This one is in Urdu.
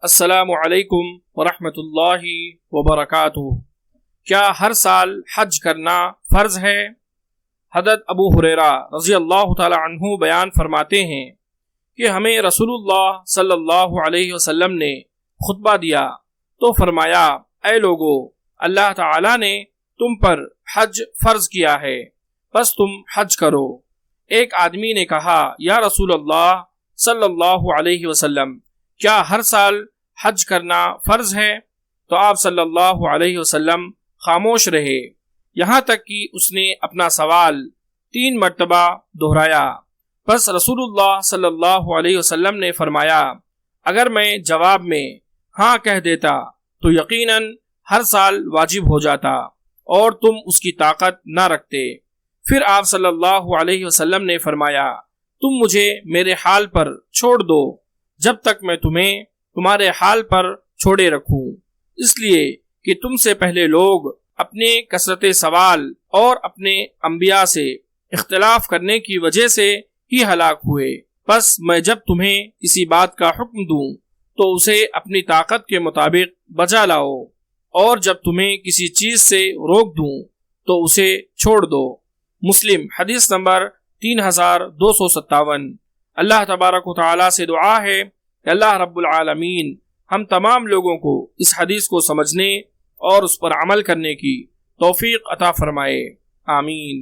السلام علیکم ورحمۃ اللہ وبرکاتہ۔ کیا ہر سال حج کرنا فرض ہے؟ حضرت ابو ہریرہ رضی اللہ تعالی عنہ بیان فرماتے ہیں کہ ہمیں رسول اللہ صلی اللہ علیہ وسلم نے خطبہ دیا تو فرمایا، اے لوگو، اللہ تعالی نے تم پر حج فرض کیا ہے، بس تم حج کرو۔ ایک آدمی نے کہا، یا رسول اللہ صلی اللہ علیہ وسلم، کیا ہر سال حج کرنا فرض ہے؟ تو آپ صلی اللہ علیہ وسلم خاموش رہے، یہاں تک کہ اس نے اپنا سوال 3 مرتبہ دہرایا۔ بس رسول اللہ صلی اللہ علیہ وسلم نے فرمایا، اگر میں جواب میں ہاں کہہ دیتا تو یقیناً ہر سال واجب ہو جاتا اور تم اس کی طاقت نہ رکھتے۔ پھر آپ صلی اللہ علیہ وسلم نے فرمایا، تم مجھے میرے حال پر چھوڑ دو جب تک میں تمہیں تمہارے حال پر چھوڑے رکھوں، اس لیے کہ تم سے پہلے لوگ اپنے کثرت سوال اور اپنے انبیاء سے اختلاف کرنے کی وجہ سے ہی ہلاک ہوئے۔ بس میں جب تمہیں کسی بات کا حکم دوں تو اسے اپنی طاقت کے مطابق بجا لاؤ، اور جب تمہیں کسی چیز سے روک دوں تو اسے چھوڑ دو۔ مسلم حدیث نمبر 3257۔ اللہ تبارک و تعالی سے دعا ہے کہ اللہ رب العالمین ہم تمام لوگوں کو اس حدیث کو سمجھنے اور اس پر عمل کرنے کی توفیق عطا فرمائے، آمین۔